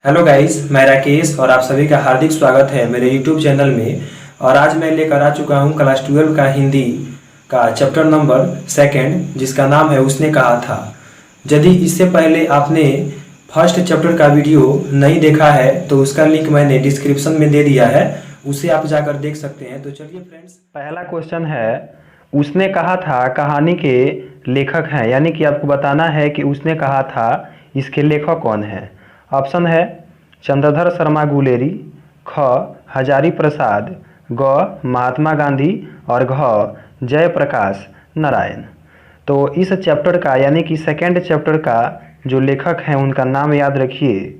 Hello guys, मैं राकेश और आप सभी का हार्दिक स्वागत है मेरे यूट्यूब चैनल में। और आज मैं लेकर आ चुका हूं क्लास 12 का हिंदी का चैप्टर नंबर सेकंड, जिसका नाम है उसने कहा था। यदि इससे पहले आपने फर्स्ट चैप्टर का वीडियो नहीं देखा है तो उसका लिंक मैंने डिस्क्रिप्शन में दे दिया है, उसे आप जाकर देख सकते हैं। तो चलिए फ्रेंड्स, पहला क्वेश्चन है, उसने कहा था कहानी के लेखक हैं, यानी कि आपको बताना है कि उसने कहा था इसके लेखक कौन है। ऑप्शन है चंद्रधर शर्मा गुलेरी, ख हजारी प्रसाद, ग महात्मा गांधी और घ जयप्रकाश नारायण। तो इस चैप्टर का यानी कि सेकेंड चैप्टर का जो लेखक हैं उनका नाम याद रखिए।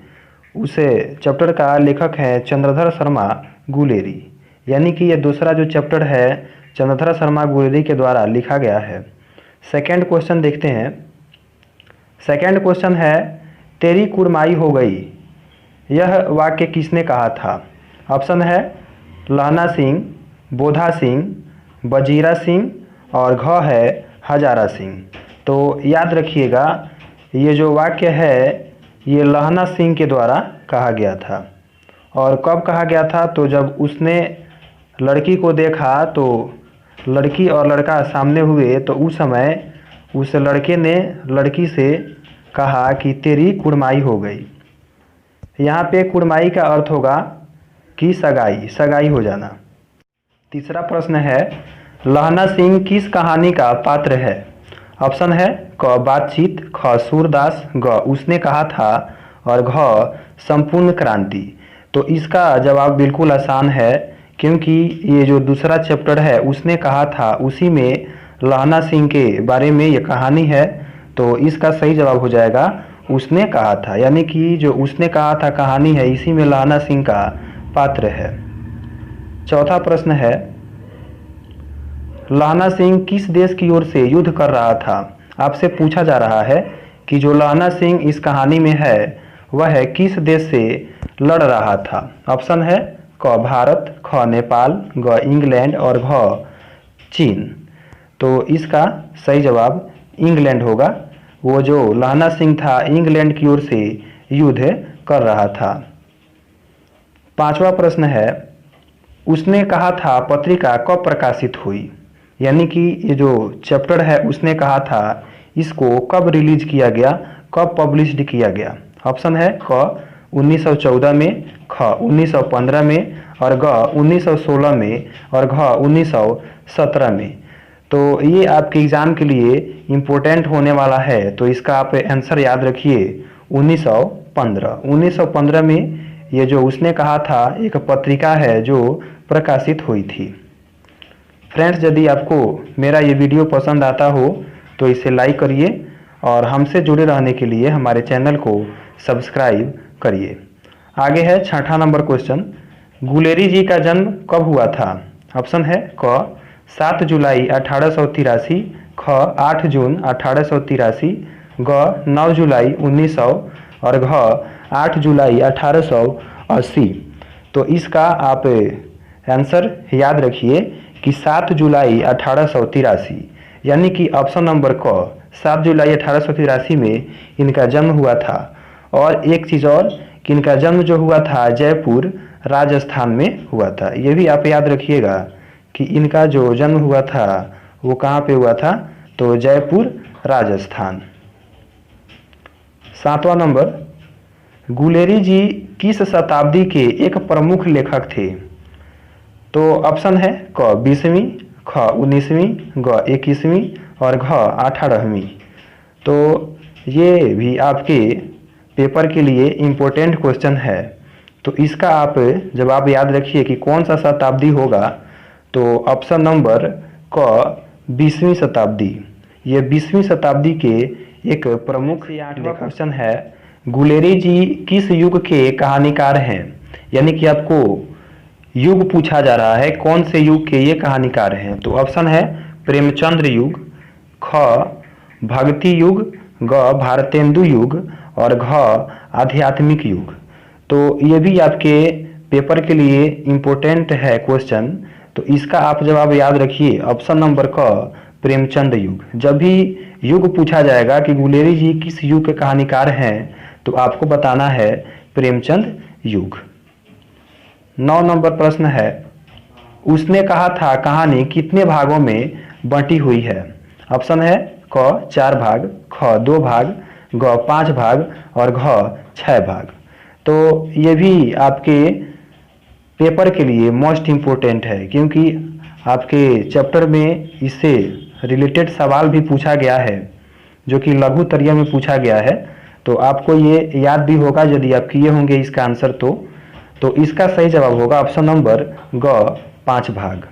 उसे चैप्टर का लेखक है चंद्रधर शर्मा गुलेरी, यानी कि ये दूसरा जो चैप्टर है चंद्रधर शर्मा गुलेरी के द्वारा लिखा गया है। सेकेंड क्वेश्चन देखते हैं। सेकेंड क्वेश्चन है, तेरी कुड़माई हो गई, यह वाक्य किसने कहा था। ऑप्शन है लहना सिंह, बोधा सिंह, बजीरा सिंह और घ है हजारा सिंह। तो याद रखिएगा ये जो वाक्य है ये लहना सिंह के द्वारा कहा गया था। और कब कहा गया था, तो जब उसने लड़की को देखा तो लड़की और लड़का सामने हुए तो उस समय उस लड़के ने लड़की से कहा कि तेरी कुड़माई हो गई। यहाँ पे कुड़माई का अर्थ होगा कि सगाई, सगाई हो जाना। तीसरा प्रश्न है, लहना सिंह किस कहानी का पात्र है। ऑप्शन है क बातचीत, ख सूरदास, ग उसने कहा था और घ संपूर्ण क्रांति। तो इसका जवाब बिल्कुल आसान है, क्योंकि ये जो दूसरा चैप्टर है उसने कहा था उसी में लहना सिंह के बारे में ये कहानी है। तो इसका सही जवाब हो जाएगा उसने कहा था, यानी कि जो उसने कहा था कहानी है इसी में लहना सिंह का पात्र है। चौथा प्रश्न है, लहना सिंह किस देश की ओर से युद्ध कर रहा था। आपसे पूछा जा रहा है कि जो लहना सिंह इस कहानी में है वह किस देश से लड़ रहा था। ऑप्शन है क भारत, ख नेपाल, ग इंग्लैंड और घ चीन। तो इसका सही जवाब इंग्लैंड होगा। वो जो लहना सिंह था इंग्लैंड की ओर से युद्ध कर रहा था। पांचवा प्रश्न है, उसने कहा था पत्रिका कब प्रकाशित हुई, यानी कि ये जो चैप्टर है उसने कहा था इसको कब रिलीज किया गया, कब पब्लिश्ड किया गया। ऑप्शन है क 1914 में, ख 1915 में और ग 1916 में और घ 1917 में। तो ये आपके एग्ज़ाम के लिए इम्पोर्टेंट होने वाला है, तो इसका आप आंसर याद रखिए 1915। 1915 में ये जो उसने कहा था एक पत्रिका है जो प्रकाशित हुई थी। फ्रेंड्स, यदि आपको मेरा ये वीडियो पसंद आता हो तो इसे लाइक करिए और हमसे जुड़े रहने के लिए हमारे चैनल को सब्सक्राइब करिए। आगे है छठा नंबर क्वेश्चन, गुलेरी जी का जन्म कब हुआ था। ऑप्शन है क 7 जुलाई 1883, ख 8 जून 1883, ग 9 जुलाई 1900 और घ 8 जुलाई 1880। तो इसका आप आंसर याद रखिए कि 7 जुलाई 1883, यानी कि ऑप्शन नंबर क 7 जुलाई 1883 में इनका जन्म हुआ था। और एक चीज़ और कि इनका जन्म जो हुआ था जयपुर राजस्थान में हुआ था। ये भी आप याद रखिएगा कि इनका जो जन्म हुआ था वो कहाँ पे हुआ था, तो जयपुर राजस्थान। सातवां नंबर, गुलेरी जी किस शताब्दी के एक प्रमुख लेखक थे। तो ऑप्शन है क 20वीं, ख 19वीं, ग 21वीं और घ 18वीं। तो ये भी आपके पेपर के लिए इम्पोर्टेंट क्वेश्चन है, तो इसका आप जवाब याद रखिए कि कौन सा शताब्दी होगा। तो ऑप्शन नंबर क 20वीं शताब्दी। ये 20वीं शताब्दी के एक प्रमुख क्वेश्चन है, गुलेरी जी किस युग के कहानीकार हैं, यानी कि आपको युग पूछा जा रहा है कौन से युग के ये कहानीकार हैं। तो ऑप्शन है प्रेमचंद्र युग, ख भक्ति युग, ग भारतेंदु युग और घ आध्यात्मिक युग। तो ये भी आपके पेपर के लिए इम्पोर्टेंट है क्वेश्चन, तो इसका आप जवाब याद रखिए ऑप्शन नंबर क प्रेमचंद युग। जब भी युग पूछा जाएगा कि गुलेरी जी किस युग के कहानीकार हैं तो आपको बताना है प्रेमचंद युग। 9 नंबर प्रश्न है, उसने कहा था कहानी कितने भागों में बंटी हुई है? ऑप्शन है क 4 भाग, ख 2 भाग, ग 5 भाग और घ 6 भाग। तो ये भी आपके पेपर के लिए मोस्ट इम्पोर्टेंट है, क्योंकि आपके चैप्टर में इससे रिलेटेड सवाल भी पूछा गया है, जो कि लघुत्तरीय में पूछा गया है। तो आपको ये याद भी होगा यदि आप किए होंगे इसका आंसर। तो इसका सही जवाब होगा ऑप्शन नंबर ग 5 भाग।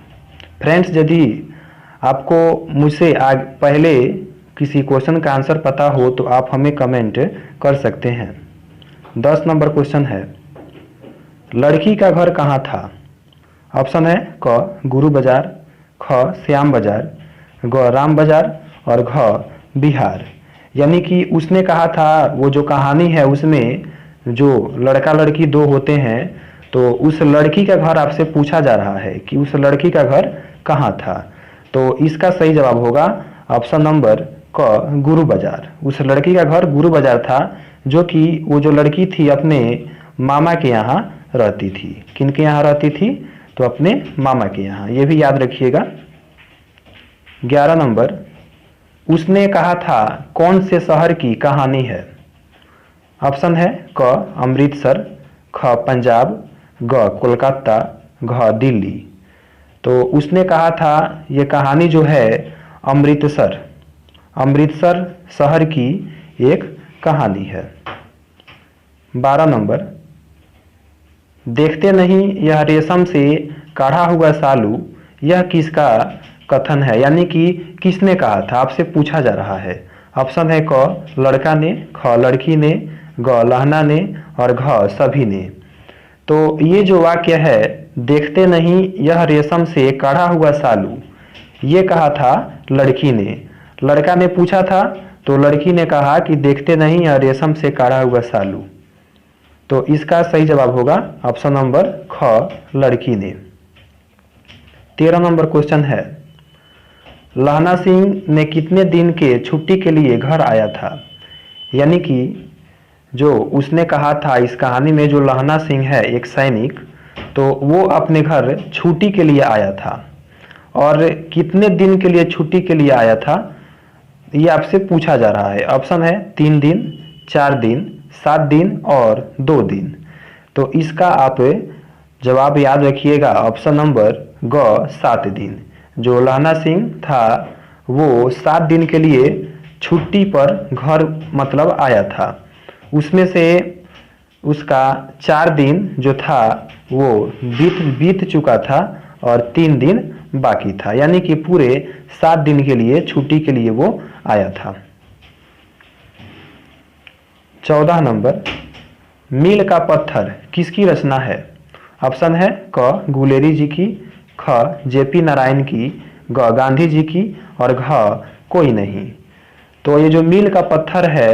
फ्रेंड्स, यदि आपको मुझसे पहले किसी क्वेश्चन का आंसर पता हो तो आप हमें कमेंट कर सकते हैं। 10 नंबर क्वेश्चन है, लड़की का घर कहाँ था? ऑप्शन है क गुरु बाजार, ख श्याम बाजार, ग राम बाजार और घ बिहार। यानी कि उसने कहा था, वो जो कहानी है उसमें जो लड़का लड़की दो होते हैं, तो उस लड़की का घर आपसे पूछा जा रहा है कि उस लड़की का घर कहाँ था। तो इसका सही जवाब होगा ऑप्शन नंबर क गुरु बाजार। उस लड़की का घर गुरु बाजार था, जो कि वो जो लड़की थी अपने मामा के यहाँ रहती थी। किनके यहाँ रहती थी? तो अपने मामा के यहाँ। ये भी याद रखिएगा। 11 नंबर, उसने कहा था कौन से शहर की कहानी है? ऑप्शन है क अमृतसर, ख पंजाब, ग कोलकाता, घ दिल्ली। तो उसने कहा था ये कहानी जो है अमृतसर शहर की एक कहानी है। 12 नंबर, देखते नहीं यह रेशम से काढ़ा हुआ सालू, यह किसका कथन है? यानी कि किसने कहा था, आपसे पूछा जा रहा है। ऑप्शन है क लड़का ने, ख लड़की ने, ग लहना ने और घ सभी ने। तो ये जो वाक्य है, देखते नहीं यह रेशम से काढ़ा हुआ सालू, ये कहा था लड़की ने। लड़का ने पूछा था तो लड़की ने कहा कि देखते नहीं यह रेशम से काढ़ा हुआ सालू। तो इसका सही जवाब होगा ऑप्शन नंबर ख लड़की ने। 13 नंबर क्वेश्चन है, लहना सिंह ने कितने दिन के छुट्टी के लिए घर आया था? यानी कि जो उसने कहा था इस कहानी में, जो लहना सिंह है एक सैनिक, तो वो अपने घर छुट्टी के लिए आया था। और कितने दिन के लिए छुट्टी के लिए आया था, ये आपसे पूछा जा रहा है। ऑप्शन है 3 दिन, 4 दिन, 7 दिन और 2 दिन। तो इसका आप जवाब याद रखिएगा, ऑप्शन नंबर ग 7 दिन। जो लहना सिंह था वो 7 दिन के लिए छुट्टी पर घर मतलब आया था। उसमें से उसका 4 दिन जो था वो बीत चुका था और 3 दिन बाकी था, यानी कि पूरे 7 दिन के लिए छुट्टी के लिए वो आया था। 14 नंबर, मील का पत्थर किसकी रचना है? ऑप्शन है क गुलेरी जी की, ख जेपी नारायण की, ग गांधी जी की और घ कोई नहीं। तो ये जो मील का पत्थर है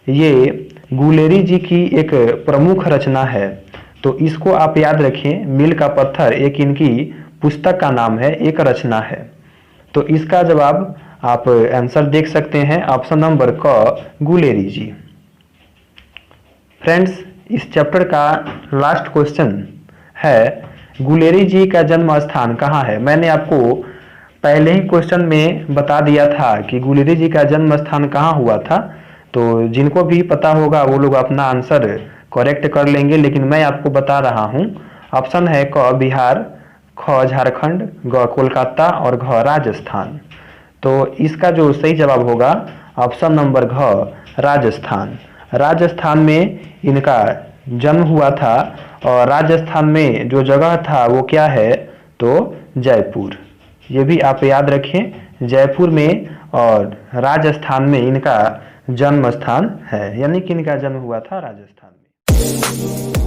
ये गुलेरी जी की एक प्रमुख रचना है। तो इसको आप याद रखें, मील का पत्थर एक इनकी पुस्तक का नाम है, एक रचना है। तो इसका जवाब आप आंसर देख सकते हैं, ऑप्शन नंबर क गुलेरी जी। फ्रेंड्स, इस चैप्टर का लास्ट क्वेश्चन है, गुलेरी जी का जन्म स्थान कहाँ है? मैंने आपको पहले ही क्वेश्चन में बता दिया था कि गुलेरी जी का जन्म स्थान कहाँ हुआ था। तो जिनको भी पता होगा वो लोग अपना आंसर करेक्ट कर लेंगे, लेकिन मैं आपको बता रहा हूँ। ऑप्शन है क बिहार, ख झारखंड, ग कोलकाता और घ राजस्थान। तो इसका जो सही जवाब होगा ऑप्शन नंबर घ राजस्थान। राजस्थान में इनका जन्म हुआ था और राजस्थान में जो जगह था वो क्या है? तो जयपुर। ये भी आप याद रखें, जयपुर में और राजस्थान में इनका जन्म स्थान है, यानी कि इनका जन्म हुआ था राजस्थान में।